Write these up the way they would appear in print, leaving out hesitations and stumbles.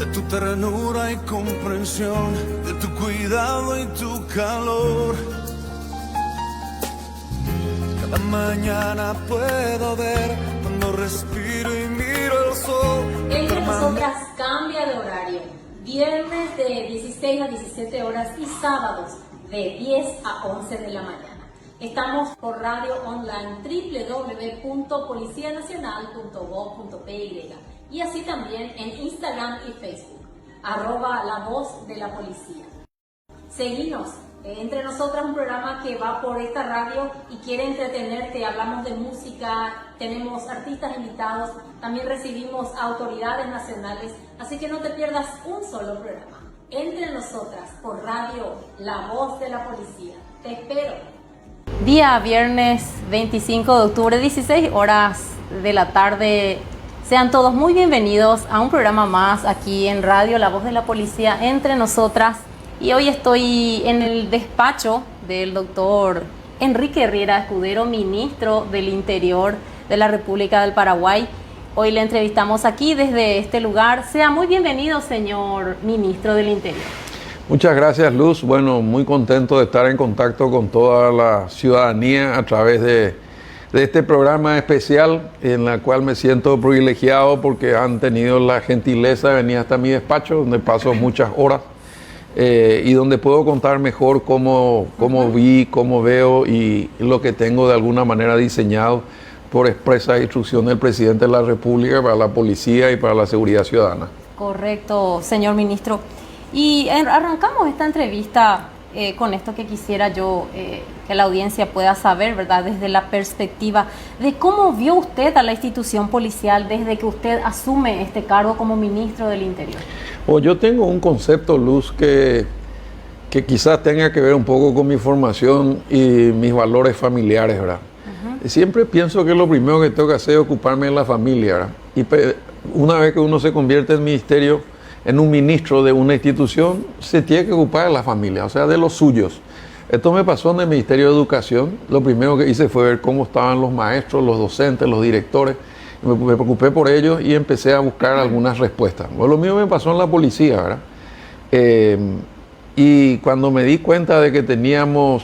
de tu ternura y comprensión, de tu cuidado y tu calor. Cada mañana puedo ver cuando respiro y miro el sol. Entre nosotras cambia de horario. Viernes de 16 a 17 horas y sábados de 10 a 11 de la mañana. Estamos por radio online www.policianacional.gov.py y así también en Instagram y Facebook, @La Voz de la Policía. Seguinos, Entre Nosotras, un programa que va por esta radio y quiere entretenerte. Hablamos de música, tenemos artistas invitados, también recibimos autoridades nacionales, así que no te pierdas un solo programa. Entre Nosotras, por radio, La Voz de la Policía. Te espero. Día viernes 25 de octubre, 16 horas de la tarde. Sean todos muy bienvenidos a un programa más aquí en radio La Voz de la Policía, Entre Nosotras. Y hoy estoy en el despacho del doctor Enrique Herrera Escudero, ministro del Interior de la República del Paraguay. Hoy le entrevistamos aquí desde este lugar. Sea muy bienvenido, señor ministro del Interior. Muchas gracias, Luz. Bueno, muy contento de estar en contacto con toda la ciudadanía a través de este programa especial en el cual me siento privilegiado porque han tenido la gentileza de venir hasta mi despacho, donde paso muchas horas y donde puedo contar mejor cómo vi, cómo veo y lo que tengo de alguna manera diseñado por expresa instrucción del presidente de la República para la policía y para la seguridad ciudadana. Correcto, señor ministro. Y arrancamos esta entrevista con esto que quisiera yo que la audiencia pueda saber, ¿verdad? Desde la perspectiva de cómo vio usted a la institución policial desde que usted asume este cargo como ministro del Interior. Yo tengo un concepto, Luz, que quizás tenga que ver un poco con mi formación y mis valores familiares, ¿verdad? Siempre pienso que lo primero que tengo que hacer es ocuparme de la familia, ¿verdad? Y una vez que uno se convierte en ministerio, en un ministro de una institución, se tiene que ocupar de la familia, o sea, de los suyos. Esto me pasó en el Ministerio de Educación. Lo primero que hice fue ver cómo estaban los maestros, los docentes, los directores. Me preocupé por ellos y empecé a buscar algunas respuestas. Bueno, lo mismo me pasó en la policía, ¿verdad? Y cuando me di cuenta de que teníamos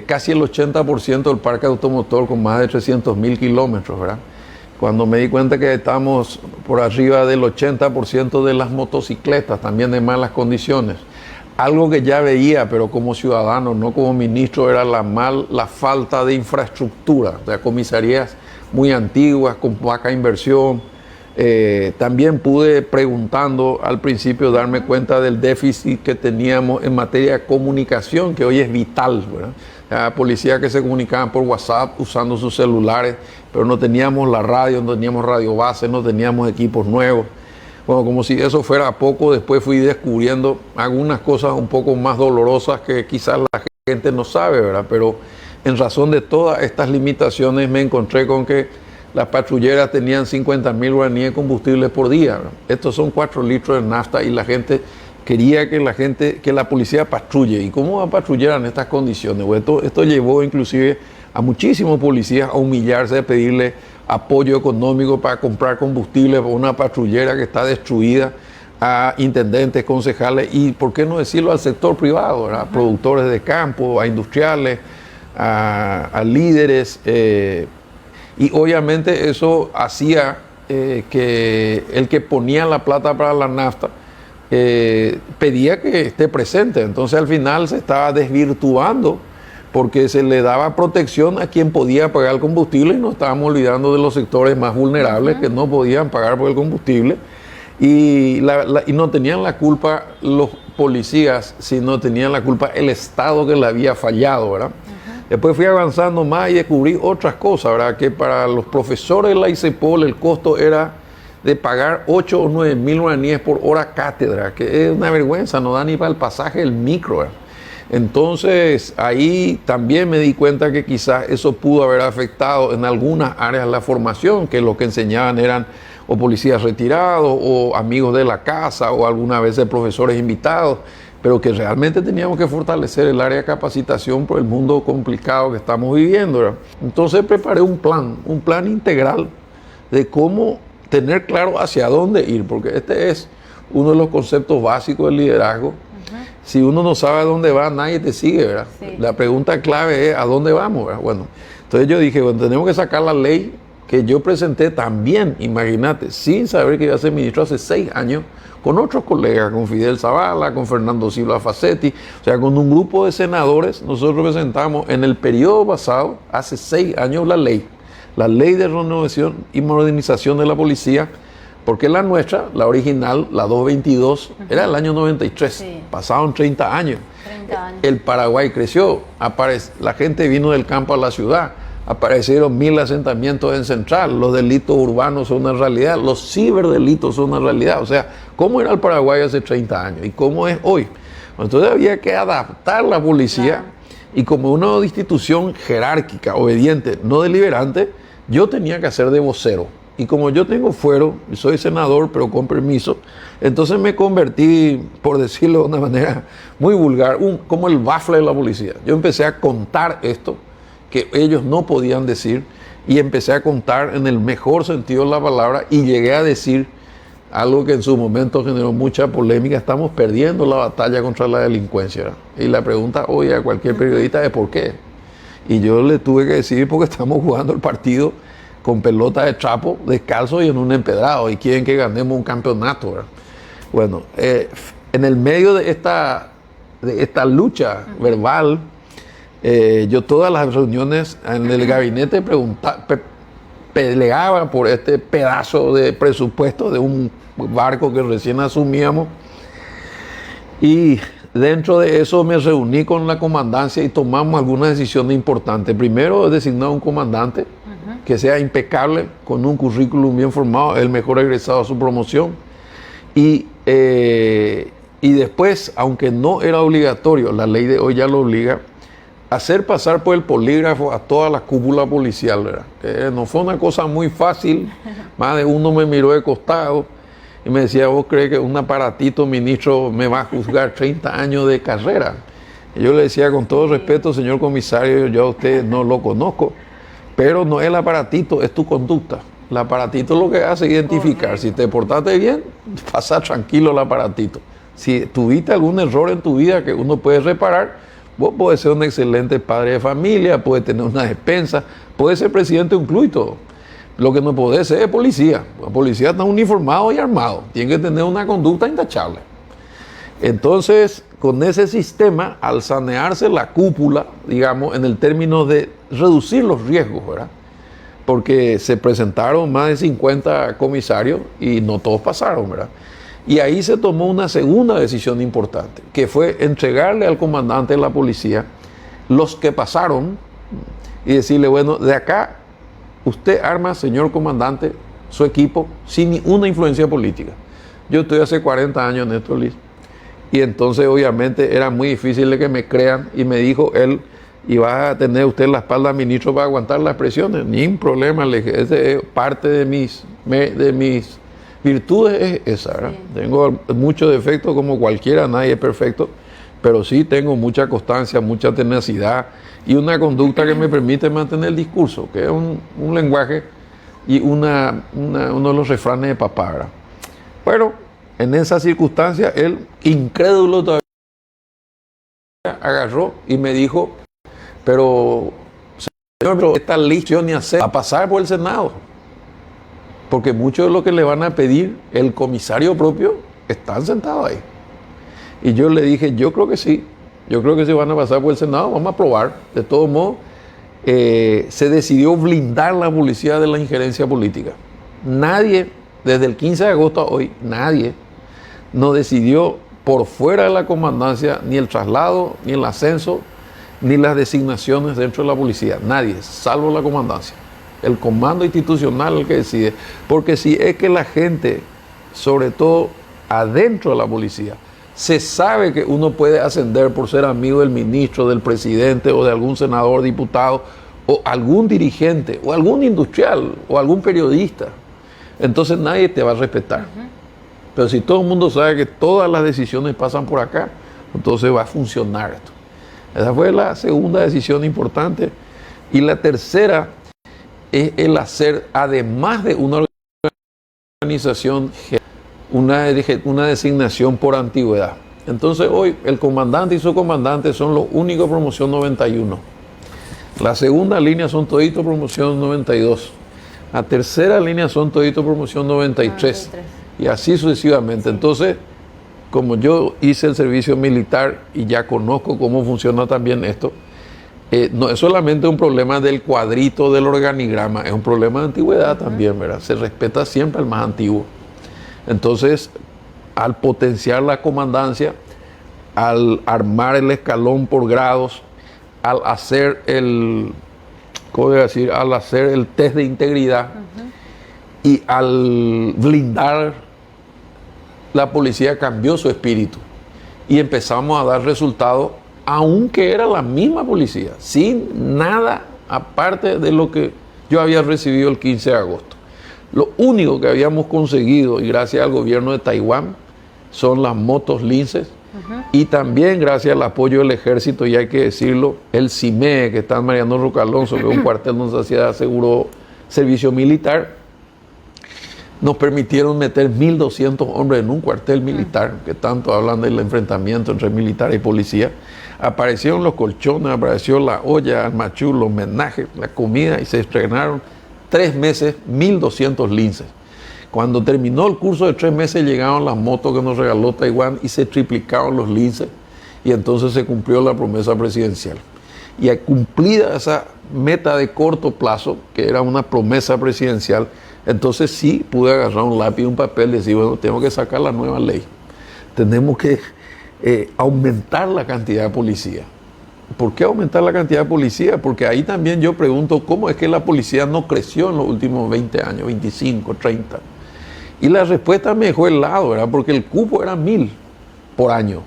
casi el 80% del parque automotor con más de 300.000 kilómetros, ¿verdad? Cuando me di cuenta que estamos por arriba del 80% de las motocicletas, también de malas condiciones. Algo que ya veía, pero como ciudadano, no como ministro, era la falta de infraestructura, o sea, comisarías muy antiguas, con poca inversión. También pude, preguntando al principio, darme cuenta del déficit que teníamos en materia de comunicación, que hoy es vital, ¿verdad? Policías que se comunicaban por WhatsApp usando sus celulares, pero no teníamos la radio, no teníamos radio base, no teníamos equipos nuevos. Bueno, como si eso fuera poco, después fui descubriendo algunas cosas un poco más dolorosas que quizás la gente no sabe, ¿verdad? Pero en razón de todas estas limitaciones me encontré con que las patrulleras tenían 50.000 guaraníes de combustible por día, ¿verdad? Estos son 4 litros de nafta y la gente quería que la policía patrulle. ¿Y cómo va a patrullar en estas condiciones? Bueno, esto llevó inclusive a muchísimos policías a humillarse, a pedirle apoyo económico para comprar combustible para una patrullera que está destruida, a intendentes, concejales y, ¿por qué no decirlo?, al sector privado, ¿verdad? A productores de campo, a industriales, a líderes. Y obviamente eso hacía que el que ponía la plata para la nafta pedía que esté presente. Entonces al final se estaba desvirtuando porque se le daba protección a quien podía pagar el combustible y nos estábamos olvidando de los sectores más vulnerables que no podían pagar por el combustible y no tenían la culpa los policías, sino tenían la culpa el Estado que le había fallado, ¿verdad? Después fui avanzando más y descubrí otras cosas, ¿verdad? Que para los profesores de la ICEPOL el costo era de pagar 8 o 9 mil guaraníes por hora cátedra, que es una vergüenza, no da ni para el pasaje del micro, ¿verdad? Entonces ahí también me di cuenta que quizás eso pudo haber afectado en algunas áreas la formación, que lo que enseñaban eran o policías retirados o amigos de la casa o algunas veces profesores invitados, pero que realmente teníamos que fortalecer el área de capacitación por el mundo complicado que estamos viviendo, ¿verdad? Entonces preparé un plan integral de cómo tener claro hacia dónde ir, porque este es uno de los conceptos básicos del liderazgo. Si uno no sabe a dónde va, nadie te sigue, ¿verdad? Sí. La pregunta clave es, ¿a dónde vamos, verdad? Bueno, entonces yo dije, bueno, tenemos que sacar la ley que yo presenté también, imagínate, sin saber que iba a ser ministro hace 6 años, con otros colegas, con Fidel Zavala, con Fernando Silva Facetti, o sea, con un grupo de senadores, nosotros presentamos en el periodo pasado, hace 6 años, la ley de renovación y modernización de la policía, porque la nuestra, la original, la 222, era del año 93, Sí. pasaron 30 años. 30 años. El Paraguay creció, la gente vino del campo a la ciudad, aparecieron 1000 asentamientos en Central, los delitos urbanos son una realidad, los ciberdelitos son una realidad. O sea, ¿cómo era el Paraguay hace 30 años y cómo es hoy? Entonces había que adaptar la policía, Claro. y como una institución jerárquica, obediente, no deliberante, yo tenía que hacer de vocero. Y como yo tengo fuero, y soy senador, pero con permiso, entonces me convertí, por decirlo de una manera muy vulgar, como el bafle de la policía. Yo empecé a contar esto que ellos no podían decir, y empecé a contar en el mejor sentido de la palabra, y llegué a decir algo que en su momento generó mucha polémica: estamos perdiendo la batalla contra la delincuencia, ¿verdad? Y la pregunta hoy a cualquier periodista es ¿por qué? Y yo le tuve que decir porque estamos jugando el partido con pelota de trapo, descalzo y en un empedrado, y quieren que ganemos un campeonato, ¿verdad? Bueno, en el medio de esta lucha verbal, yo todas las reuniones en el gabinete peleaba por este pedazo de presupuesto de un barco que recién asumíamos, y dentro de eso me reuní con la comandancia y tomamos algunas decisiones importantes. Primero, designar un comandante que sea impecable, con un currículum bien formado, el mejor egresado a su promoción. Y después, aunque no era obligatorio, la ley de hoy ya lo obliga, hacer pasar por el polígrafo a toda la cúpula policial, ¿verdad? Que no fue una cosa muy fácil. Más de uno me miró de costado y me decía: ¿vos crees que un aparatito, ministro, me va a juzgar 30 años de carrera? Y yo le decía, con todo respeto, señor comisario, yo a usted no lo conozco, pero no es el aparatito, es tu conducta. El aparatito lo que hace es identificar. Si te portaste bien, pasa tranquilo el aparatito. Si tuviste algún error en tu vida que uno puede reparar, vos podés ser un excelente padre de familia, podés tener una despensa, podés ser presidente de un club y todo. Lo que no podés ser es policía. La policía está uniformado y armado. Tiene que tener una conducta intachable. Entonces, con ese sistema, al sanearse la cúpula, digamos, en el término de reducir los riesgos, ¿verdad? Porque se presentaron más de 50 comisarios y no todos pasaron, ¿verdad? Y ahí se tomó una segunda decisión importante, que fue entregarle al comandante de la policía los que pasaron y decirle: bueno, de acá usted arma, señor comandante, su equipo sin una influencia política. Yo estoy hace 40 años en esto, Liz, y entonces obviamente era muy difícil de que me crean, y me dijo él: y va a tener usted la espalda, ministro, para aguantar las presiones. Ni un problema, le dije, ese es parte de mis virtudes, es esa, ¿verdad? Sí. Tengo muchos defectos como cualquiera, nadie es perfecto, pero sí tengo mucha constancia, mucha tenacidad y una conducta que me permite mantener el discurso, que es un lenguaje y uno de los refranes de papá, ¿verdad? Bueno, en esa circunstancia, él, incrédulo todavía, agarró y me dijo: pero, señor, esta ley ni hacer, a pasar por el Senado. Porque mucho de lo que le van a pedir el comisario propio están sentados ahí. Y yo le dije: yo creo que sí van a pasar por el Senado, vamos a probar. De todos modos, se decidió blindar la policía de la injerencia política. Nadie, desde el 15 de agosto a hoy, nadie no decidió por fuera de la comandancia ni el traslado, ni el ascenso, ni las designaciones dentro de la policía. Nadie, salvo la comandancia. El comando institucional es el que decide. Porque si es que la gente, sobre todo adentro de la policía, se sabe que uno puede ascender por ser amigo del ministro, del presidente o de algún senador, diputado, o algún dirigente, o algún industrial, o algún periodista, entonces nadie te va a respetar. Pero si todo el mundo sabe que todas las decisiones pasan por acá, entonces va a funcionar esto. Esa fue la segunda decisión importante. Y la tercera es el hacer, además de una organización, una designación por antigüedad. Entonces hoy el comandante y su comandante son los únicos promoción 91. La segunda línea son toditos promoción 92. La tercera línea son toditos promoción 93. Y así sucesivamente. Entonces, como yo hice el servicio militar y ya conozco cómo funciona también esto, no es solamente un problema del cuadrito del organigrama, es un problema de antigüedad también, ¿verdad? Se respeta siempre al más antiguo. Entonces, al potenciar la comandancia, al armar el escalón por grados, al hacer al hacer el test de integridad y al blindar, la policía cambió su espíritu y empezamos a dar resultados, aunque era la misma policía, sin nada aparte de lo que yo había recibido el 15 de agosto. Lo único que habíamos conseguido, y gracias al gobierno de Taiwán, son las motos Linces, y también gracias al apoyo del ejército, y hay que decirlo, el CIME, que está en Mariano Roca Alonso, que es un cuartel donde se hacía seguro servicio militar, nos permitieron meter 1.200 hombres en un cuartel militar, que tanto hablan del enfrentamiento entre militar y policía. Aparecieron los colchones, apareció la olla, el machú, los homenajes, la comida, y se estrenaron 3 meses, 1.200 linces. Cuando terminó el curso de 3 meses, llegaron las motos que nos regaló Taiwán y se triplicaron los linces, y entonces se cumplió la promesa presidencial. Y cumplida esa meta de corto plazo, que era una promesa presidencial, entonces sí pude agarrar un lápiz y un papel y decir, bueno, tengo que sacar la nueva ley. Tenemos que aumentar la cantidad de policía. ¿Por qué aumentar la cantidad de policía? Porque ahí también yo pregunto, ¿cómo es que la policía no creció en los últimos 20 años, 25, 30? Y la respuesta me dejó helado, ¿verdad? Porque el cupo era 1.000 por año.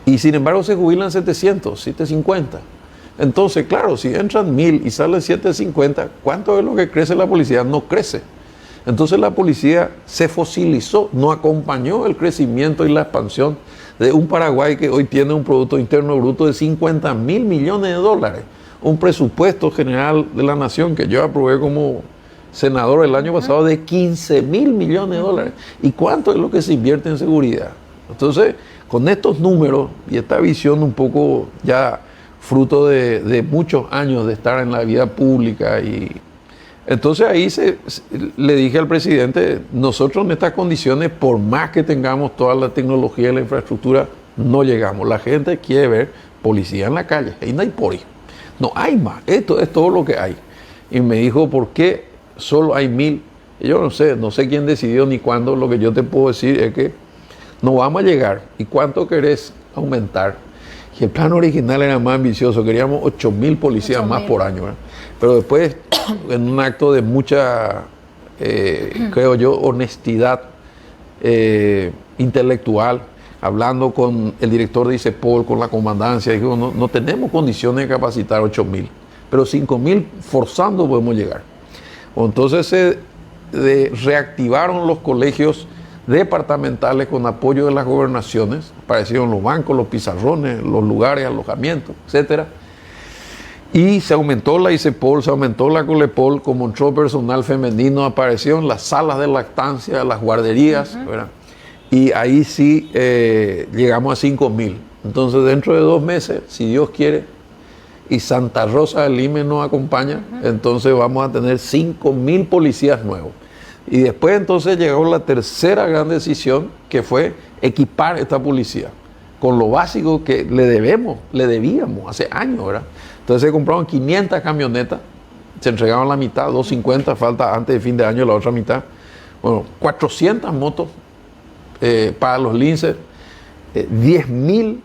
Y sin embargo se jubilan 700, 750. Entonces, claro, si entran 1.000 y salen 750, ¿cuánto es lo que crece la policía? No crece. Entonces la policía se fosilizó, no acompañó el crecimiento y la expansión de un Paraguay que hoy tiene un Producto Interno Bruto de 50.000 millones de dólares. Un presupuesto general de la nación que yo aprobé como senador el año pasado de 15.000 millones de dólares. ¿Y cuánto es lo que se invierte en seguridad? Entonces, con estos números y esta visión un poco ya fruto de muchos años de estar en la vida pública, y entonces ahí le dije al presidente, nosotros en estas condiciones, por más que tengamos toda la tecnología y la infraestructura, no llegamos. La gente quiere ver policía en la calle, ahí no hay poli, no hay más, esto es todo lo que hay. Y me dijo, ¿por qué solo hay 1.000? Y yo no sé quién decidió ni cuándo. Lo que yo te puedo decir es que no vamos a llegar. ¿Y cuánto querés aumentar? Y el plan original era más ambicioso, queríamos 8.000 policías más por año, ¿verdad? Pero después, en un acto de mucha, creo yo, honestidad intelectual, hablando con el director de ICEPOL, con la comandancia, dijo, no tenemos condiciones de capacitar 8.000, pero 5.000 forzando podemos llegar. Entonces se reactivaron los colegios departamentales con apoyo de las gobernaciones, aparecieron los bancos, los pizarrones, los lugares, alojamientos, etcétera. Y se aumentó la ICEPOL, se aumentó la Colepol, como entró personal femenino, aparecieron las salas de lactancia, las guarderías, ¿verdad? Y ahí sí llegamos a 5.000. Entonces, dentro de 2 meses, si Dios quiere, y Santa Rosa del Lime nos acompaña, entonces vamos a tener 5.000 policías nuevos. Y después entonces llegó la tercera gran decisión, que fue equipar esta policía con lo básico que le debíamos hace años, ¿verdad? Entonces se compraron 500 camionetas, se entregaron la mitad, 250, falta antes de fin de año la otra mitad. Bueno, 400 motos para los linces, 10.000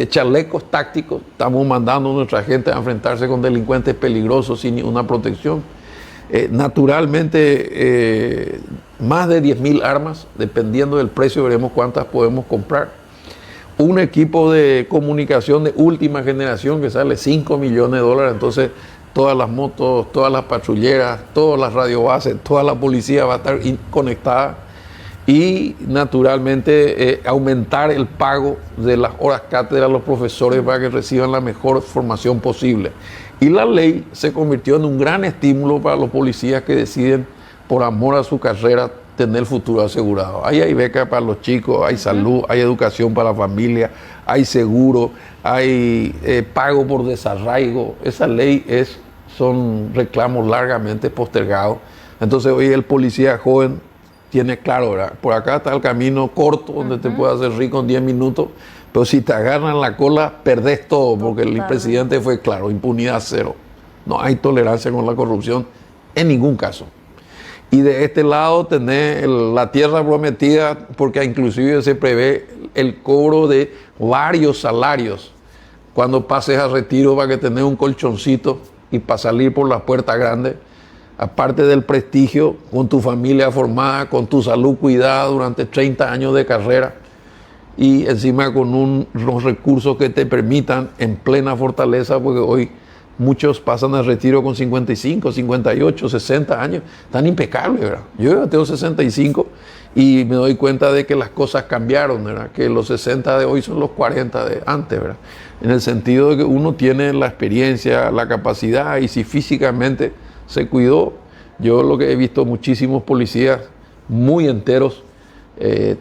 chalecos tácticos. Estamos mandando a nuestra gente a enfrentarse con delincuentes peligrosos sin una protección. Naturalmente, más de 10.000 armas, dependiendo del precio veremos cuántas podemos comprar. Un equipo de comunicación de última generación que sale 5 millones de dólares, entonces todas las motos, todas las patrulleras, todas las radiobases, toda la policía va a estar conectada. Y naturalmente aumentar el pago de las horas cátedra a los profesores para que reciban la mejor formación posible. Y la ley se convirtió en un gran estímulo para los policías que deciden por amor a su carrera, tener el futuro asegurado. Ahí hay beca para los chicos, hay salud, hay educación para la familia, hay seguro, hay pago por desarraigo. Esa ley son reclamos largamente postergados. Entonces hoy el policía joven tiene claro, ¿verdad? Por acá está el camino corto donde te puedes hacer rico en 10 minutos, pero si te agarran la cola, perdés todo, porque el presidente fue claro, impunidad cero. No hay tolerancia con la corrupción en ningún caso. Y de este lado tenés la tierra prometida, porque inclusive se prevé el cobro de varios salarios cuando pases a retiro, para que tenés un colchoncito y para salir por la puerta grande, aparte del prestigio, con tu familia formada, con tu salud cuidada durante 30 años de carrera, y encima con unos recursos que te permitan en plena fortaleza, porque hoy muchos pasan al retiro con 55, 58, 60 años. Están impecables, ¿verdad? Yo ya tengo 65 y me doy cuenta de que las cosas cambiaron, ¿verdad? Que los 60 de hoy son los 40 de antes, ¿verdad? En el sentido de que uno tiene la experiencia, la capacidad, y si físicamente se cuidó. Yo lo que he visto muchísimos policías muy enteros.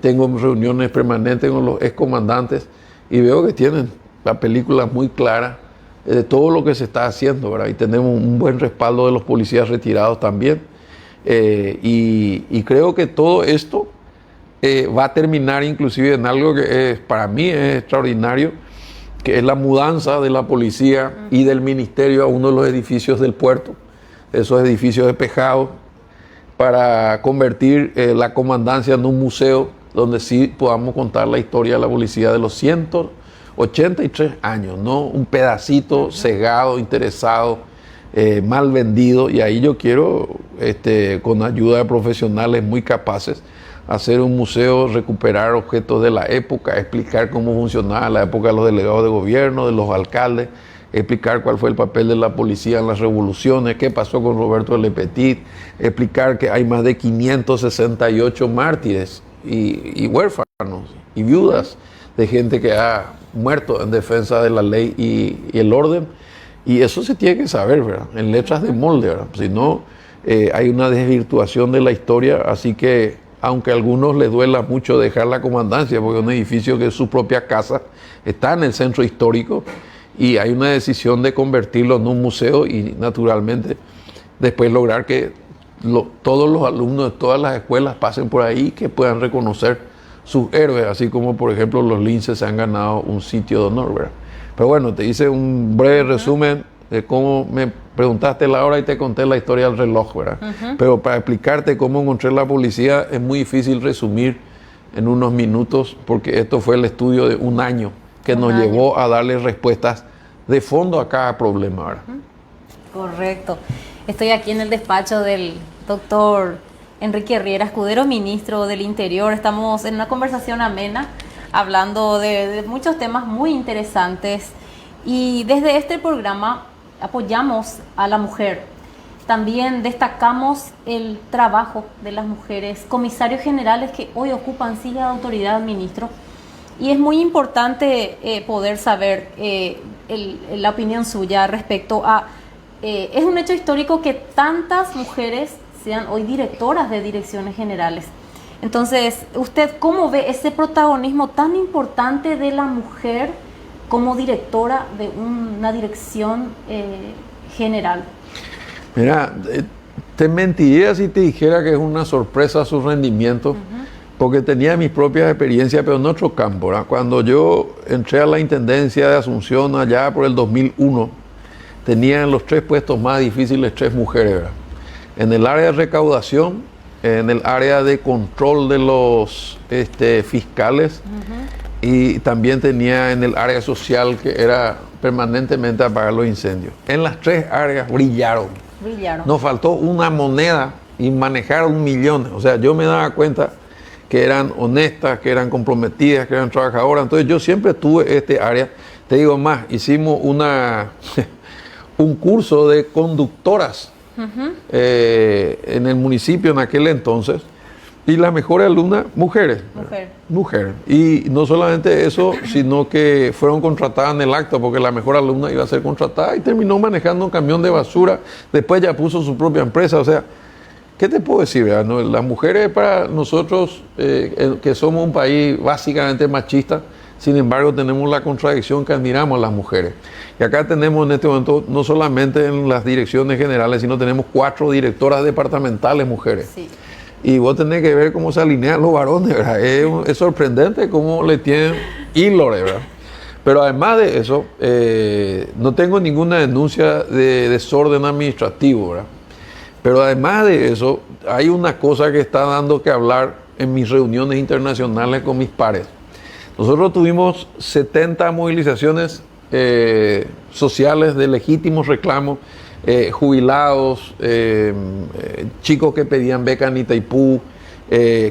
Tengo reuniones permanentes con los excomandantes y veo que tienen la película muy clara de todo lo que se está haciendo, ¿verdad? Y tenemos un buen respaldo de los policías retirados también. Y creo que todo esto va a terminar inclusive en algo que para mí es extraordinario, que es la mudanza de la policía y del ministerio a uno de los edificios del puerto, esos edificios despejados, para convertir la comandancia en un museo donde sí podamos contar la historia de la policía de los 183 años, no un pedacito cegado, interesado, mal vendido. Y ahí yo quiero, con ayuda de profesionales muy capaces, hacer un museo, recuperar objetos de la época, explicar cómo funcionaba la época de los delegados de gobierno, de los alcaldes, explicar cuál fue el papel de la policía en las revoluciones, qué pasó con Roberto Le Petit, explicar que hay más de 568 mártires y huérfanos y viudas de gente que ha muerto en defensa de la ley y el orden. Y eso se tiene que saber, ¿verdad? En letras de molde, ¿verdad? Si no, hay una desvirtuación de la historia. Así que, aunque a algunos les duela mucho dejar la comandancia, porque es un edificio que es su propia casa, está en el centro histórico, y hay una decisión de convertirlo en un museo y, naturalmente, después lograr que todos los alumnos de todas las escuelas pasen por ahí, que puedan reconocer sus héroes, así como, por ejemplo, los linces se han ganado un sitio de honor, ¿verdad? Pero bueno, te hice un breve resumen de cómo me preguntaste la hora y te conté la historia del reloj, ¿verdad? Pero para explicarte cómo encontré la policía es muy difícil resumir en unos minutos, porque esto fue el estudio de un año que nos llevó a darle respuestas de fondo a cada problema, ¿verdad? Correcto. Estoy aquí en el despacho del doctor Enrique Riera Escudero, ministro del Interior. Estamos en una conversación amena, hablando de muchos temas muy interesantes. Y desde este programa apoyamos a la mujer. También destacamos el trabajo de las mujeres comisarios generales que hoy ocupan silla de autoridad, ministro. Y es muy importante poder saber la opinión suya respecto a... es un hecho histórico que tantas mujeres sean hoy directoras de direcciones generales. Entonces, ¿usted cómo ve ese protagonismo tan importante de la mujer como directora de una dirección general? Mira, te mentiría si te dijera que es una sorpresa su rendimiento, porque tenía mis propias experiencias, pero en otro campo, ¿verdad? Cuando yo entré a la Intendencia de Asunción allá por el 2001, tenían los 3 puestos más difíciles 3 mujeres, ¿verdad? En el área de recaudación, en el área de control de los fiscales, y también tenía en el área social, que era permanentemente apagar los incendios. En las 3 áreas brillaron. Nos faltó una moneda y manejaron millones. O sea, yo me daba cuenta que eran honestas, que eran comprometidas, que eran trabajadoras. Entonces yo siempre tuve este área. Te digo más, hicimos un curso de conductoras en el municipio en aquel entonces, y las mejores alumnas, mujeres. Mujeres. Y no solamente eso, sino que fueron contratadas en el acto, porque la mejor alumna iba a ser contratada y terminó manejando un camión de basura. Después ya puso su propia empresa. O sea, ¿qué te puedo decir? ¿Verdad? No, las mujeres para nosotros, que somos un país básicamente machista, sin embargo tenemos la contradicción que admiramos a las mujeres. Y acá tenemos en este momento, no solamente en las direcciones generales, sino tenemos 4 directoras departamentales mujeres. Sí. Y vos tenés que ver cómo se alinean los varones, ¿verdad? Es sorprendente cómo le tienen hilo, ¿verdad? Pero además de eso, no tengo ninguna denuncia de desorden administrativo, ¿verdad? Pero además de eso, hay una cosa que está dando que hablar en mis reuniones internacionales con mis pares. Nosotros tuvimos 70 movilizaciones sociales de legítimos reclamos, jubilados, chicos que pedían beca en Itaipú,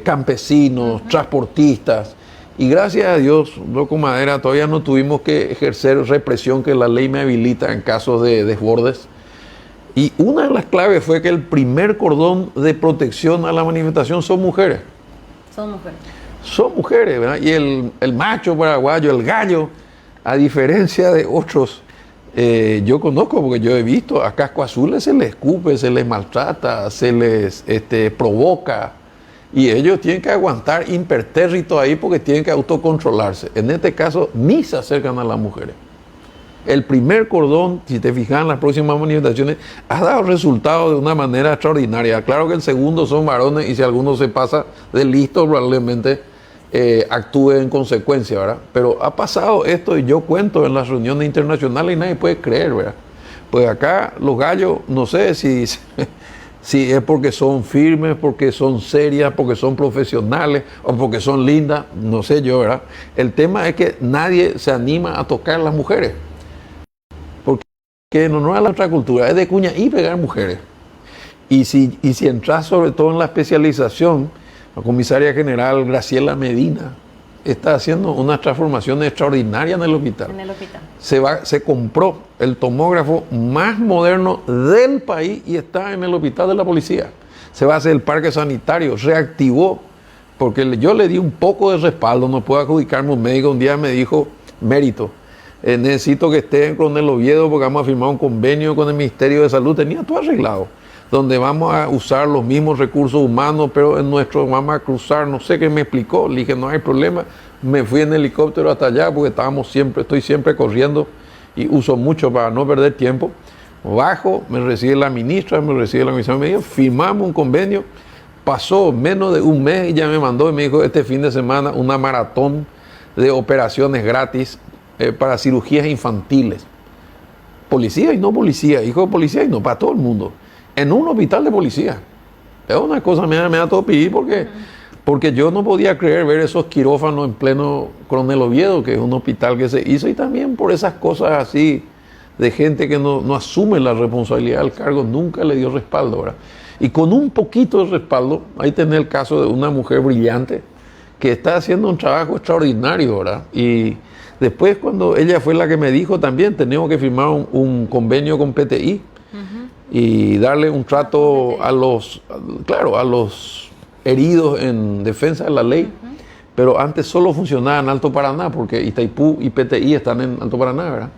campesinos, transportistas. Y gracias a Dios, Loco Madera, todavía no tuvimos que ejercer represión que la ley me habilita en casos de desbordes. Y una de las claves fue que el primer cordón de protección a la manifestación son mujeres. Son mujeres. Son mujeres, ¿verdad? Y el macho paraguayo, el gallo, a diferencia de otros, yo conozco porque yo he visto, a casco azules se les escupe, se les maltrata, se les provoca. Y ellos tienen que aguantar impertérrito ahí porque tienen que autocontrolarse. En este caso, ni se acercan a las mujeres. El primer cordón, si te fijas en las próximas manifestaciones, ha dado resultados de una manera extraordinaria. Claro que el segundo son varones y si alguno se pasa de listo, probablemente actúe en consecuencia, ¿verdad? Pero ha pasado esto y yo cuento en las reuniones internacionales y nadie puede creer, ¿verdad? Pues acá los gallos, no sé si es porque son firmes, porque son serias, porque son profesionales o porque son lindas, no sé yo, ¿verdad? El tema es que nadie se anima a tocar a las mujeres. Porque no es la otra cultura, es de cuña y pegar mujeres. Y si entras sobre todo en la especialización, la comisaria general Graciela Medina está haciendo una transformación extraordinaria en el hospital. En el hospital. Se compró el tomógrafo más moderno del país y está en el hospital de la policía. Se va a hacer el parque sanitario, reactivó, porque yo le di un poco de respaldo, no puedo adjudicarme un médico, un día me dijo, mérito, necesito que esté en Coronel Oviedo porque vamos a firmar un convenio con el Ministerio de Salud, tenía todo arreglado, donde vamos a usar los mismos recursos humanos, pero en nuestro vamos a cruzar, no sé qué me explicó, le dije no hay problema, me fui en helicóptero hasta allá porque estoy siempre corriendo y uso mucho para no perder tiempo. Bajo, me recibe la ministra, me recibe la comisión, me dijo, firmamos un convenio, pasó menos de un mes y ya me mandó y me dijo este fin de semana una maratón de operaciones gratis para cirugías infantiles. Policía y no policía, hijo de policía y no, para todo el mundo. En un hospital de policía. Es una cosa, me da todo pedir porque yo no podía creer ver esos quirófanos en pleno Coronel Oviedo, que es un hospital que se hizo, y también por esas cosas así de gente que no asume la responsabilidad del cargo, nunca le dio respaldo, ¿verdad? Y con un poquito de respaldo, ahí tenés el caso de una mujer brillante que está haciendo un trabajo extraordinario, ¿verdad? Y después cuando ella fue la que me dijo también, tenemos que firmar un convenio con PTI y darle un trato a los heridos en defensa de la ley, pero antes solo funcionaba en Alto Paraná, porque Itaipú y PTI están en Alto Paraná, ¿verdad?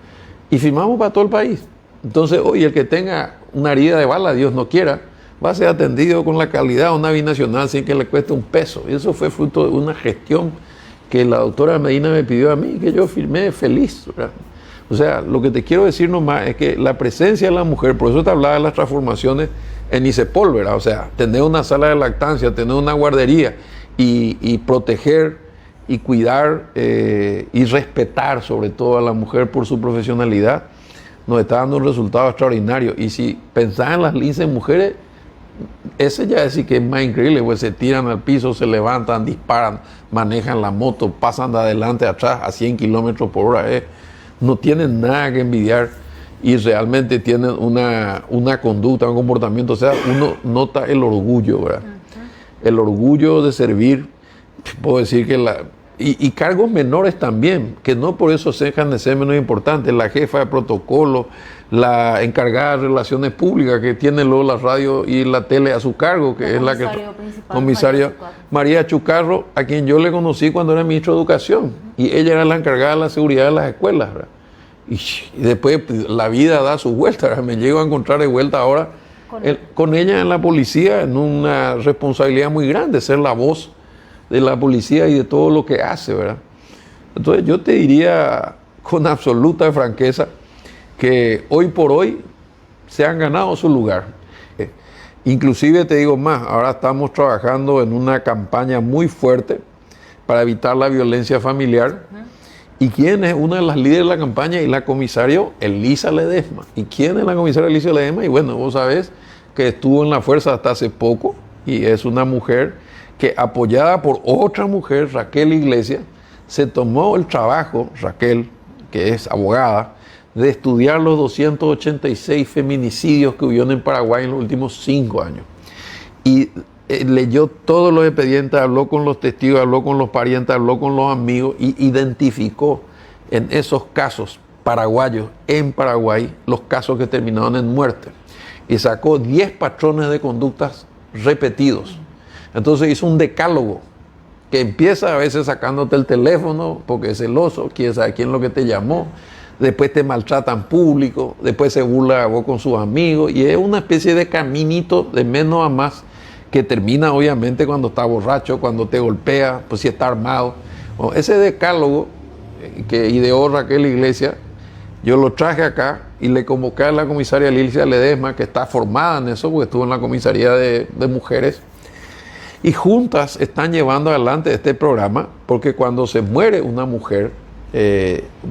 Y firmamos para todo el país. Entonces, hoy el que tenga una herida de bala, Dios no quiera, va a ser atendido con la calidad de una binacional sin que le cueste un peso. Y eso fue fruto de una gestión que la doctora Medina me pidió a mí, que yo firmé feliz, ¿verdad? O sea, lo que te quiero decir nomás es que la presencia de la mujer, por eso te hablaba de las transformaciones en ICEPOL, ¿verdad? O sea, tener una sala de lactancia, tener una guardería y proteger y cuidar y respetar sobre todo a la mujer por su profesionalidad, nos está dando un resultado extraordinario. Y si pensás en las linces mujeres, ese ya es decir que es más increíble, pues se tiran al piso, se levantan, disparan, manejan la moto, pasan de adelante a atrás a 100 kilómetros por hora. No tienen nada que envidiar y realmente tienen una conducta, un comportamiento. O sea, uno nota el orgullo, ¿verdad? El orgullo de servir, puedo decir que y cargos menores también, que no por eso dejan de ser menos importantes. La jefa de protocolo, la encargada de relaciones públicas, que tiene luego la radio y la tele a su cargo, que es la que comisaria María Chucarro, a quien yo le conocí cuando era ministro de Educación, y ella era la encargada de la seguridad de las escuelas, ¿verdad? Y después la vida da su vuelta, ¿verdad? Me llego a encontrar de vuelta ahora con ella en la policía, en una responsabilidad muy grande, ser la voz de la policía y de todo lo que hace, ¿verdad? Entonces yo te diría con absoluta franqueza que hoy por hoy se han ganado su lugar. Inclusive te digo más, ahora estamos trabajando en una campaña muy fuerte para evitar la violencia familiar. ¿Y quién es una de las líderes de la campaña? Y la comisaria Elisa Ledesma. ¿Y quién es la comisaria Elisa Ledesma? Y bueno, vos sabés que estuvo en la fuerza hasta hace poco y es una mujer que, apoyada por otra mujer, Raquel Iglesias, se tomó el trabajo, Raquel, que es abogada, de estudiar los 286 feminicidios que hubieron en Paraguay en los últimos 5 años. Y leyó todos los expedientes, habló con los testigos, habló con los parientes, habló con los amigos y identificó en esos casos paraguayos en Paraguay los casos que terminaron en muerte. Y sacó 10 patrones de conductas repetidos. Entonces hizo un decálogo que empieza a veces sacándote el teléfono porque es celoso, quién sabe quién es lo que te llamó, después te maltrata en público, después se burla vos con sus amigos y es una especie de caminito de menos a más que termina obviamente cuando está borracho, cuando te golpea, pues si está armado. Bueno, ese decálogo que ideó Raquel Iglesias, yo lo traje acá y le convoqué a la comisaria Elisa Ledesma, que está formada en eso, porque estuvo en la comisaría de mujeres, y juntas están llevando adelante este programa, porque cuando se muere una mujer,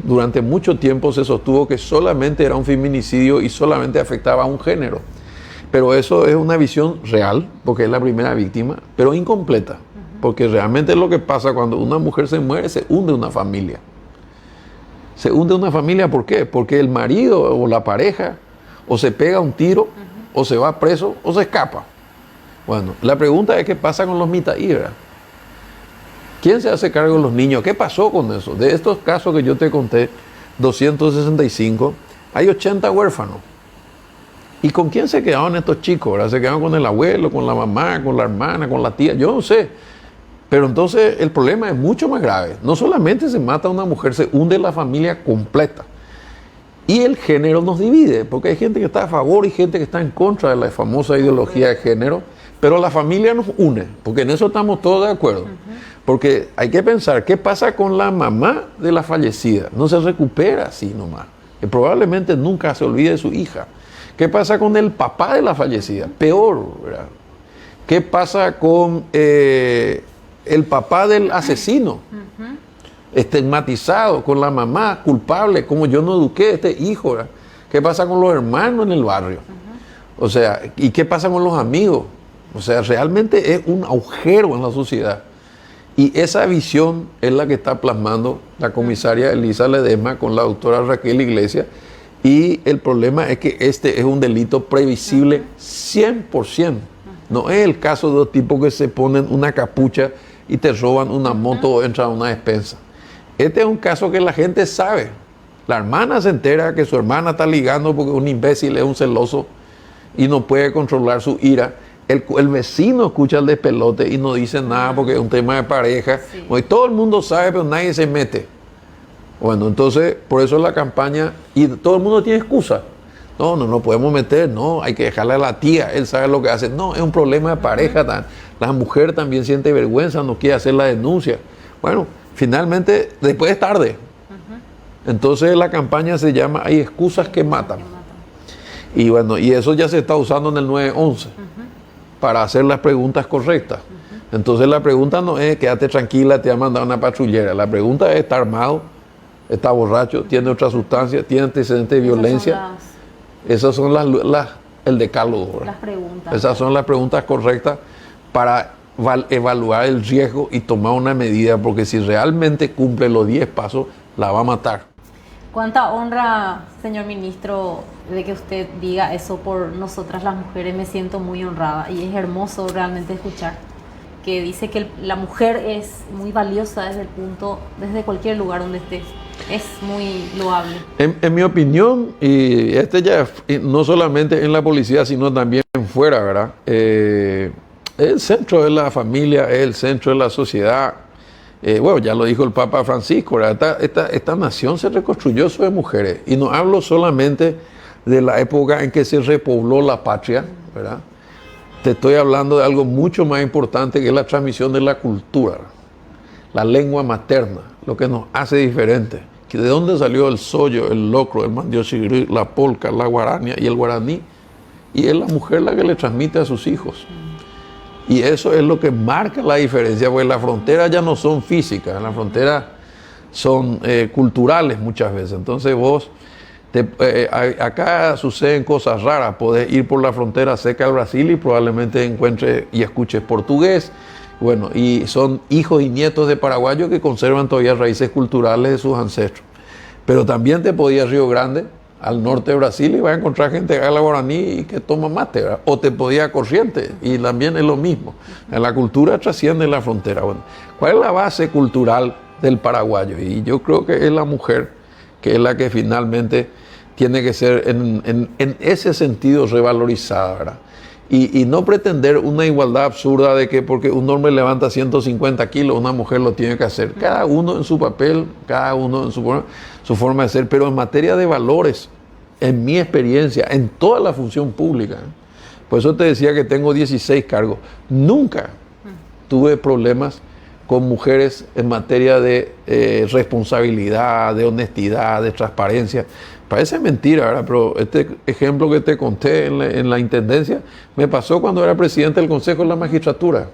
durante mucho tiempo se sostuvo que solamente era un feminicidio y solamente afectaba a un género. Pero eso es una visión real, porque es la primera víctima, pero incompleta, porque realmente lo que pasa cuando una mujer se muere, se hunde una familia. Se hunde una familia, ¿por qué? Porque el marido o la pareja o se pega un tiro, o se va preso, o se escapa. Bueno, la pregunta es qué pasa con los mitaí, ¿verdad? ¿Quién se hace cargo de los niños? ¿Qué pasó con eso? De estos casos que yo te conté, 265, hay 80 huérfanos. ¿Y con quién se quedaron estos chicos? ¿Verdad? ¿Se quedaron con el abuelo, con la mamá, con la hermana, con la tía? Yo no sé. Pero entonces el problema es mucho más grave. No solamente se mata a una mujer, se hunde la familia completa. Y el género nos divide, porque hay gente que está a favor y gente que está en contra de la famosa ideología de género, pero la familia nos une, porque en eso estamos todos de acuerdo. Porque hay que pensar, ¿qué pasa con la mamá de la fallecida? No se recupera así nomás, que probablemente nunca se olvide de su hija. ¿Qué pasa con el papá de la fallecida? Peor, ¿verdad? ¿Qué pasa con el papá del asesino? Estigmatizado, con la mamá culpable, como yo no eduqué a este hijo, ¿verdad? ¿Qué pasa con los hermanos en el barrio? O sea, ¿y qué pasa con los amigos? O sea, realmente es un agujero en la sociedad. Y esa visión es la que está plasmando la comisaria Elisa Ledesma con la doctora Raquel Iglesias. Y el problema es que este es un delito previsible 100%. No es el caso de los tipos que se ponen una capucha y te roban una moto o entran a una despensa. Este es un caso que la gente sabe. La hermana se entera que su hermana está ligando porque un imbécil es un celoso y no puede controlar su ira. El vecino escucha el despelote y no dice nada porque es un tema de pareja. Sí. Bueno, y todo el mundo sabe, pero nadie se mete. Bueno, entonces, por eso es la campaña, y todo el mundo tiene excusa. No podemos meter, no, hay que dejarle a la tía, él sabe lo que hace. No, es un problema de pareja. La mujer también siente vergüenza, no quiere hacer la denuncia. Bueno, finalmente, después es tarde. Entonces la campaña se llama Hay excusas que matan. Y bueno, y eso ya se está usando en el 911 para hacer las preguntas correctas. Entonces la pregunta no es quédate tranquila, te ha mandado una patrullera. La pregunta es, ¿está armado? ¿Está borracho? ¿Tiene otra sustancia? ¿Tiene antecedentes de violencia? Esas son el decálogo. Las preguntas. Esas son las preguntas correctas para evaluar el riesgo y tomar una medida, porque si realmente cumple los 10 pasos, la va a matar. Cuánta honra, señor ministro, de que usted diga eso por nosotras las mujeres. Me siento muy honrada y es hermoso realmente escuchar que dice que la mujer es muy valiosa desde cualquier lugar donde esté. Es muy loable. En mi opinión, y ya no solamente en la policía, sino también fuera, ¿verdad? El centro de la familia, es el centro de la sociedad. Bueno, ya lo dijo el Papa Francisco, esta nación se reconstruyó sobre mujeres. Y no hablo solamente de la época en que se repobló la patria, ¿verdad? Te estoy hablando de algo mucho más importante, que es la transmisión de la cultura, la lengua materna, lo que nos hace diferentes. ¿De dónde salió el sollo, el locro, el mandiosigri, la polca, la guarania y el guaraní? Y es la mujer la que le transmite a sus hijos. Y eso es lo que marca la diferencia, porque las fronteras ya no son físicas, las fronteras son culturales muchas veces. Entonces vos, acá suceden cosas raras, podés ir por la frontera seca del Brasil y probablemente encuentres y escuches portugués. Bueno, y son hijos y nietos de paraguayos que conservan todavía raíces culturales de sus ancestros. Pero también te podías ir a Río Grande, al norte de Brasil, y vas a encontrar gente que habla guaraní y que toma mate, ¿verdad? O te podías ir a Corrientes, y también es lo mismo. La cultura trasciende la frontera. Bueno, ¿cuál es la base cultural del paraguayo? Y yo creo que es la mujer, que es la que finalmente tiene que ser en ese sentido revalorizada, ¿verdad? Y no pretender una igualdad absurda de que porque un hombre levanta 150 kilos, una mujer lo tiene que hacer. Cada uno en su papel, cada uno en su forma de ser, pero en materia de valores, en mi experiencia, en toda la función pública. Por eso te decía que tengo 16 cargos. Nunca tuve problemas con mujeres en materia de responsabilidad, de honestidad, de transparencia. Parece mentira, ¿verdad? Pero este ejemplo que te conté en la Intendencia me pasó cuando era presidente del Consejo de la Magistratura.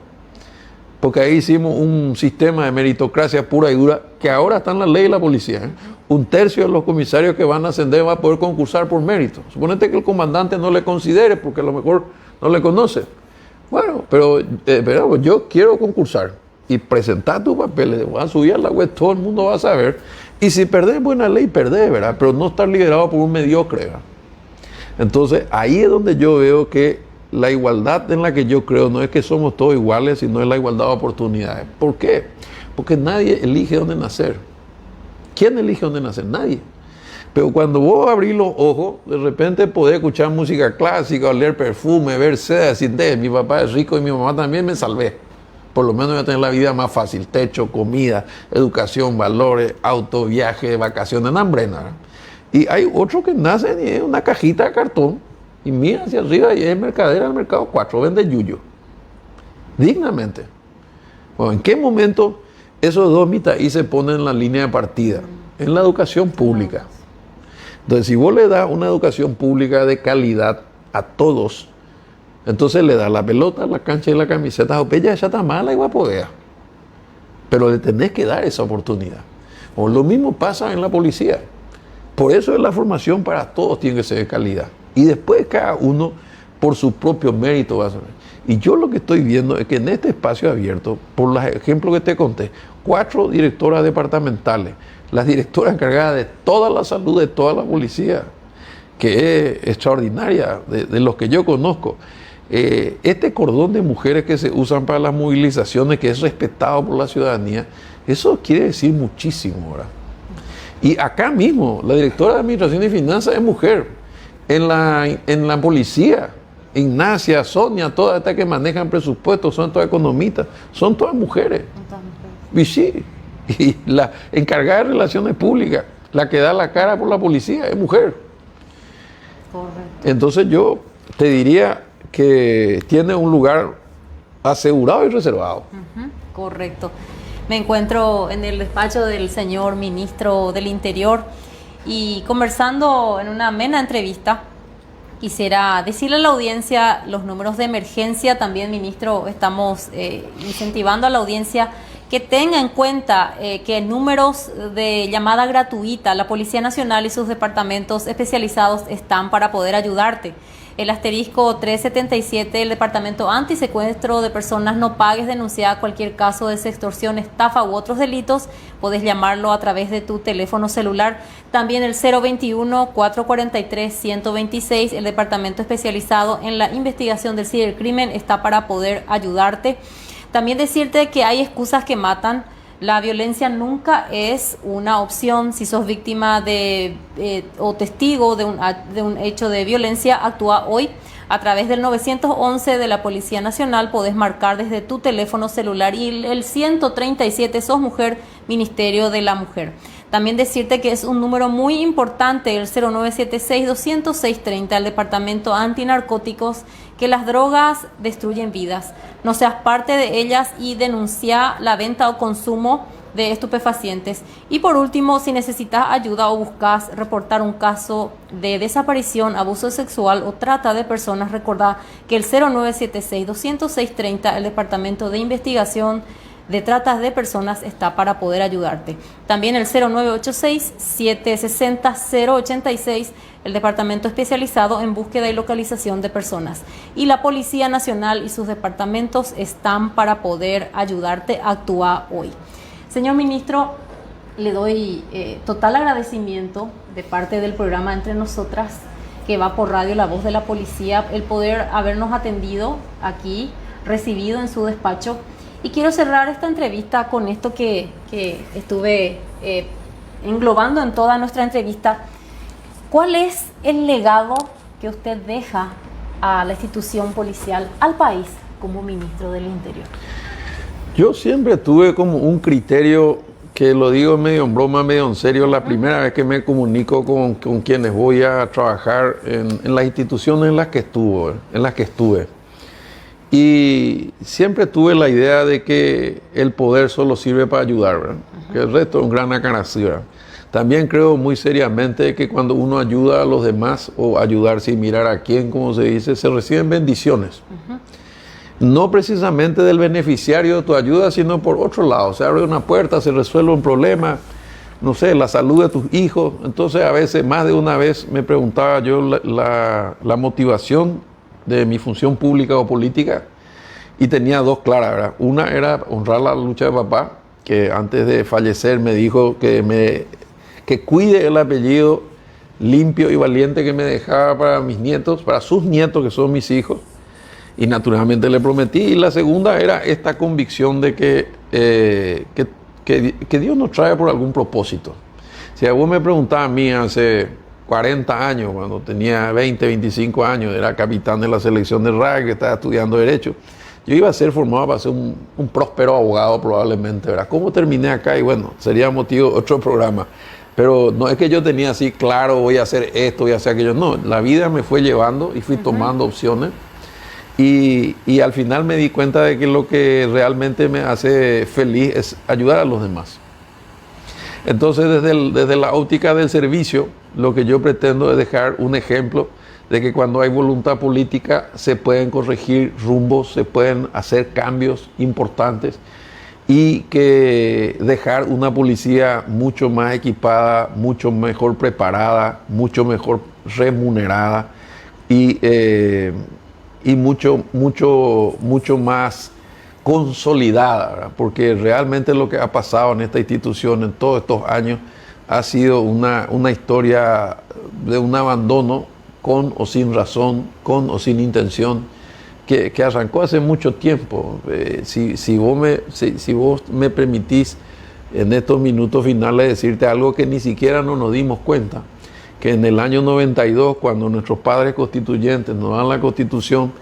Porque ahí hicimos un sistema de meritocracia pura y dura que ahora está en la ley de la policía, ¿eh? 1/3 de los comisarios que van a ascender va a poder concursar por mérito. Suponete que el comandante no le considere porque a lo mejor no le conoce. Bueno, pero yo quiero concursar y presentar tus papeles, voy a subir a la web, todo el mundo va a saber. Y si perdés, buena ley, perdés, ¿verdad? Pero no estar liderado por un mediocre, ¿verdad? Entonces, ahí es donde yo veo que la igualdad en la que yo creo no es que somos todos iguales, sino es la igualdad de oportunidades. ¿Por qué? Porque nadie elige dónde nacer. ¿Quién elige dónde nacer? Nadie. Pero cuando vos abrís los ojos, de repente podés escuchar música clásica, oler perfume, ver seda, decir, mi papá es rico y mi mamá también, me salvé. Por lo menos voy a tener la vida más fácil, techo, comida, educación, valores, auto, viaje, vacaciones, hambrena, ¿verdad? Y hay otros que nacen y es una cajita de cartón y mira hacia arriba y es mercadera del mercado 4, vende yuyo. Dignamente. Bueno, ¿en qué momento esos dos mitad se ponen en la línea de partida? En la educación pública. Entonces, si vos le das una educación pública de calidad a todos, entonces le das la pelota, la cancha y la camiseta, o ya está mala y guapodea. Pero le tenés que dar esa oportunidad. O lo mismo pasa en la policía. Por eso es la formación para todos tiene que ser de calidad. Y después cada uno por su propio mérito va a saber. Y yo lo que estoy viendo es que en este espacio abierto, por los ejemplos que te conté, 4 directoras departamentales, las directoras encargadas de toda la salud de toda la policía, que es extraordinaria, de los que yo conozco. Este cordón de mujeres que se usan para las movilizaciones, que es respetado por la ciudadanía, eso quiere decir muchísimo, ¿verdad? Y acá mismo, la directora de Administración y Finanzas es mujer. En la policía, Ignacia, Sonia, todas estas que manejan presupuestos, son todas economistas, son todas mujeres. Y sí, y la encargada de Relaciones Públicas, la que da la cara por la policía, es mujer. Correcto. Entonces yo te diría que tiene un lugar asegurado y reservado. Correcto. Me encuentro en el despacho del señor ministro del Interior y conversando en una amena entrevista, quisiera decirle a la audiencia los números de emergencia. También, ministro, estamos incentivando a la audiencia que tenga en cuenta que números de llamada gratuita, la Policía Nacional y sus departamentos especializados están para poder ayudarte. El asterisco 377, el Departamento Antisecuestro de Personas No Pagues, denuncia cualquier caso de extorsión, estafa u otros delitos. Puedes llamarlo a través de tu teléfono celular. También el 021-443-126, el Departamento Especializado en la Investigación del Cibercrimen, está para poder ayudarte. También decirte que hay excusas que matan. La violencia nunca es una opción. Si sos víctima o testigo de un hecho de violencia, actúa hoy. A través del 911 de la Policía Nacional podés marcar desde tu teléfono celular y el 137, sos mujer, Ministerio de la Mujer. También decirte que es un número muy importante, el 0976-206-30, el Departamento Antinarcóticos, que las drogas destruyen vidas. No seas parte de ellas y denuncia la venta o consumo de estupefacientes. Y por último, si necesitas ayuda o buscas reportar un caso de desaparición, abuso sexual o trata de personas, recordá que el 0976-206-30, el Departamento de Investigación de Tratas de Personas, está para poder ayudarte. También el 0986-760-086, el Departamento Especializado en Búsqueda y Localización de Personas. Y la Policía Nacional y sus departamentos están para poder ayudarte a actuar hoy. Señor Ministro, le doy total agradecimiento de parte del programa Entre Nosotras, que va por radio La Voz de la Policía, el poder habernos atendido aquí, recibido en su despacho. Y quiero cerrar esta entrevista con esto que estuve englobando en toda nuestra entrevista. ¿Cuál es el legado que usted deja a la institución policial, al país, como ministro del Interior? Yo siempre tuve como un criterio, que lo digo medio en broma, medio en serio, la primera vez que me comunico con quienes voy a trabajar en las instituciones en las que estuve. Y siempre tuve la idea de que el poder solo sirve para ayudar, ¿verdad? Que el resto es un gran acaracía. También creo muy seriamente que cuando uno ayuda a los demás, o ayudar sin mirar a quién, como se dice, se reciben bendiciones. No precisamente del beneficiario de tu ayuda, sino por otro lado. Se abre una puerta, se resuelve un problema, no sé, la salud de tus hijos. Entonces, a veces, más de una vez, me preguntaba yo la motivación de mi función pública o política, y tenía dos claras, ¿verdad? Una era honrar la lucha de papá, que antes de fallecer me dijo que cuide el apellido limpio y valiente que me dejaba para mis nietos, para sus nietos, que son mis hijos. Y naturalmente le prometí. Y la segunda era esta convicción de que Dios nos trae por algún propósito. Si vos me preguntabas a mí hace 40 años, cuando tenía 20, 25 años, era capitán de la selección de rugby, estaba estudiando Derecho, yo iba a ser formado para ser un próspero abogado probablemente, ¿verdad? ¿Cómo terminé acá? Y bueno, sería motivo de otro programa. Pero no es que yo tenía así, claro, voy a hacer esto, voy a hacer aquello. No, la vida me fue llevando y fui tomando opciones. Y al final me di cuenta de que lo que realmente me hace feliz es ayudar a los demás. Entonces, desde la óptica del servicio, lo que yo pretendo es dejar un ejemplo de que cuando hay voluntad política se pueden corregir rumbos, se pueden hacer cambios importantes, y que dejar una policía mucho más equipada, mucho mejor preparada, mucho mejor remunerada y mucho más consolidada, ¿verdad? Porque realmente lo que ha pasado en esta institución en todos estos años ha sido una historia de un abandono, con o sin razón, con o sin intención, que arrancó hace mucho tiempo. Si vos me permitís en estos minutos finales decirte algo que ni siquiera nos dimos cuenta, que en el año 92, cuando nuestros padres constituyentes nos dan la Constitución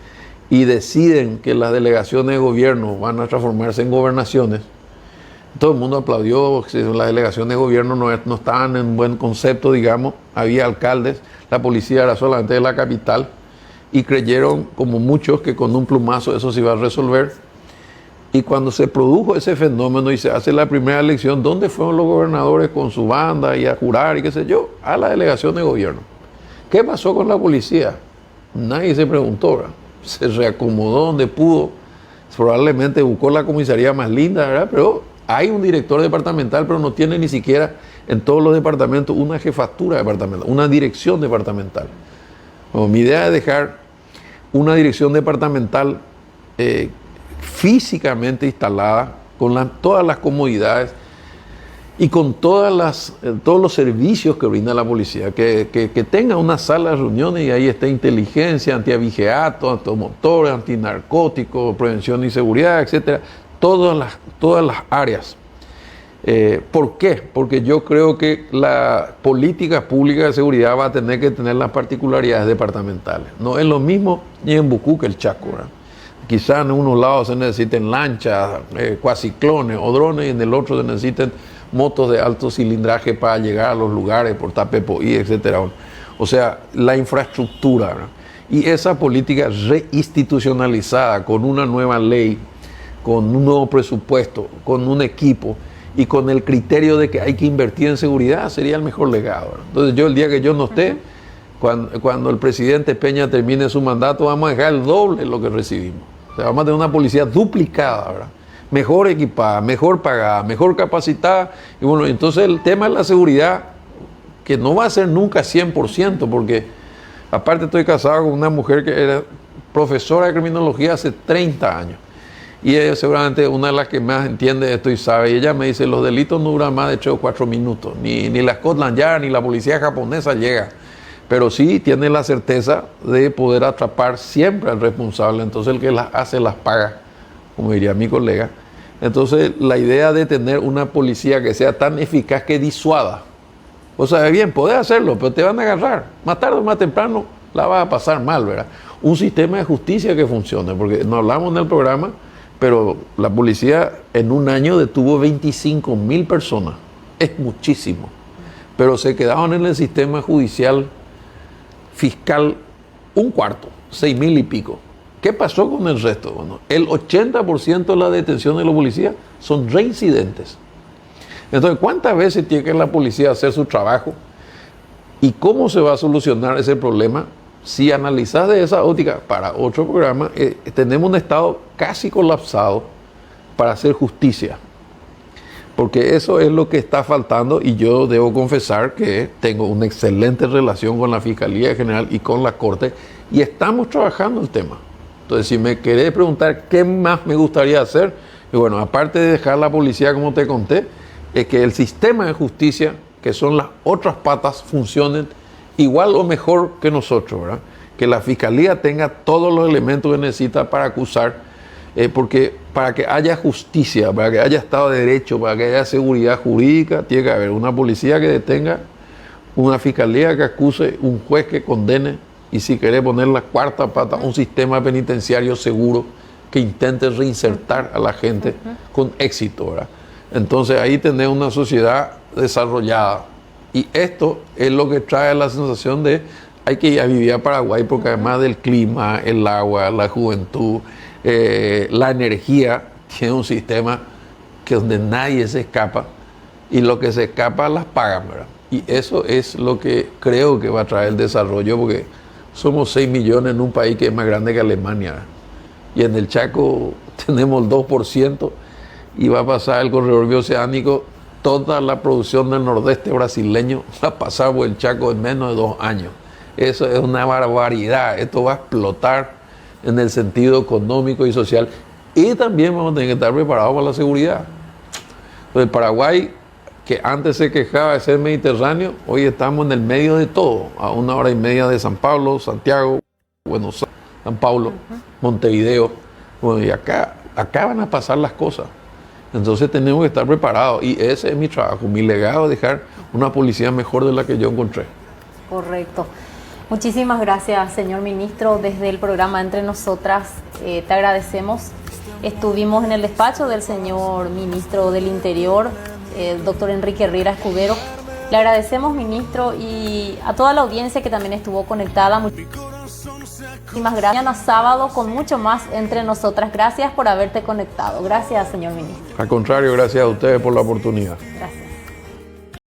y deciden que las delegaciones de gobierno van a transformarse en gobernaciones, todo el mundo aplaudió. Las delegaciones de gobierno no estaban en buen concepto, digamos, había alcaldes, la policía era solamente de la capital, y creyeron, como muchos, que con un plumazo eso se iba a resolver. Y cuando se produjo ese fenómeno y se hace la primera elección, ¿dónde fueron los gobernadores con su banda y a jurar y qué sé yo? A la delegación de gobierno. ¿Qué pasó con la policía? Nadie se preguntó, ¿verdad? Se reacomodó donde pudo, probablemente buscó la comisaría más linda, ¿verdad? Pero hay un director departamental, pero no tiene ni siquiera en todos los departamentos una jefatura departamental, una dirección departamental. Bueno, mi idea es dejar una dirección departamental físicamente instalada, con todas las comodidades y con todos los servicios que brinda la policía, que tenga una sala de reuniones y ahí esté inteligencia, antiavigeato, automotores, antinarcóticos, prevención y seguridad, etcétera, todas las áreas. ¿Por qué? Porque yo creo que la política pública de seguridad va a tener que tener las particularidades departamentales. No es lo mismo ni en Bucú que el Chaco, ¿verdad? Quizás en unos lados se necesiten lanchas, cuaciclones o drones, y en el otro se necesiten motos de alto cilindraje para llegar a los lugares, por Tapepoí, etcétera. O sea, la infraestructura, ¿verdad? Y esa política reinstitucionalizada con una nueva ley, con un nuevo presupuesto, con un equipo y con el criterio de que hay que invertir en seguridad, sería el mejor legado, ¿verdad? Entonces yo el día que yo no esté, cuando el presidente Peña termine su mandato, vamos a dejar el doble de lo que recibimos. O sea, vamos a tener una policía duplicada, ¿verdad? Mejor equipada, mejor pagada, mejor capacitada. Y bueno, entonces el tema de la seguridad, que no va a ser nunca 100%, porque aparte estoy casado con una mujer que era profesora de criminología hace 30 años. Y ella seguramente una de las que más entiende esto y sabe. Y ella me dice, los delitos no duran más de 3 o 4 minutos. Ni la Scotland Yard, ni la policía japonesa llega. Pero sí tiene la certeza de poder atrapar siempre al responsable. Entonces el que las hace las paga, como diría mi colega. Entonces la idea de tener una policía que sea tan eficaz que disuada. O sea, bien, podés hacerlo, pero te van a agarrar. Más tarde o más temprano la vas a pasar mal, ¿verdad? Un sistema de justicia que funcione, porque no hablamos en el programa, pero la policía en un año detuvo 25.000 personas. Es muchísimo. Pero se quedaron en el sistema judicial fiscal un cuarto, 6.000 y pico. ¿Qué pasó con el resto? Bueno, el 80% de las detenciones de la policía son reincidentes. Entonces, ¿cuántas veces tiene que la policía hacer su trabajo? ¿Y cómo se va a solucionar ese problema? Si analizás de esa óptica para otro programa, tenemos un Estado casi colapsado para hacer justicia. Porque eso es lo que está faltando y yo debo confesar que tengo una excelente relación con la Fiscalía General y con la Corte y estamos trabajando el tema. Entonces, si me querés preguntar qué más me gustaría hacer, y bueno, aparte de dejar la policía como te conté, es que el sistema de justicia, que son las otras patas, funcionen igual o mejor que nosotros, ¿verdad? Que la Fiscalía tenga todos los elementos que necesita para acusar, porque para que haya justicia, para que haya Estado de Derecho, para que haya seguridad jurídica, tiene que haber una policía que detenga, una Fiscalía que acuse, un juez que condene, y si querés poner la cuarta pata, un sistema penitenciario seguro que intente reinsertar a la gente con éxito, ¿verdad? Entonces ahí tenés una sociedad desarrollada. Y esto es lo que trae la sensación de hay que ir a vivir a Paraguay, porque además del clima, el agua, la juventud, la energía, tiene un sistema que donde nadie se escapa y lo que se escapa las pagan, ¿verdad? Y eso es lo que creo que va a traer el desarrollo, porque somos 6 millones en un país que es más grande que Alemania, ¿verdad? Y en el Chaco tenemos el 2%. Y va a pasar el corredor bioceánico, toda la producción del nordeste brasileño va a pasar por el Chaco en menos de 2 años. Eso es una barbaridad. Esto va a explotar en el sentido económico y social. Y también vamos a tener que estar preparados para la seguridad. El Paraguay, que antes se quejaba de ser mediterráneo, hoy estamos en el medio de todo, a 1 hora y media de San Pablo, Santiago, Buenos Aires, San Pablo, Montevideo. Bueno, y acá van a pasar las cosas. Entonces tenemos que estar preparados y ese es mi trabajo, mi legado, dejar una policía mejor de la que yo encontré. Correcto. Muchísimas gracias, señor ministro. Desde el programa Entre Nosotras te agradecemos. Estuvimos en el despacho del señor ministro del Interior, el doctor Enrique Riera Escudero. Le agradecemos, ministro, y a toda la audiencia que también estuvo conectada. Muchísimas gracias. Mañana sábado con mucho más Entre Nosotras. Gracias por haberte conectado. Gracias, señor ministro. Al contrario, gracias a ustedes por la oportunidad. Gracias.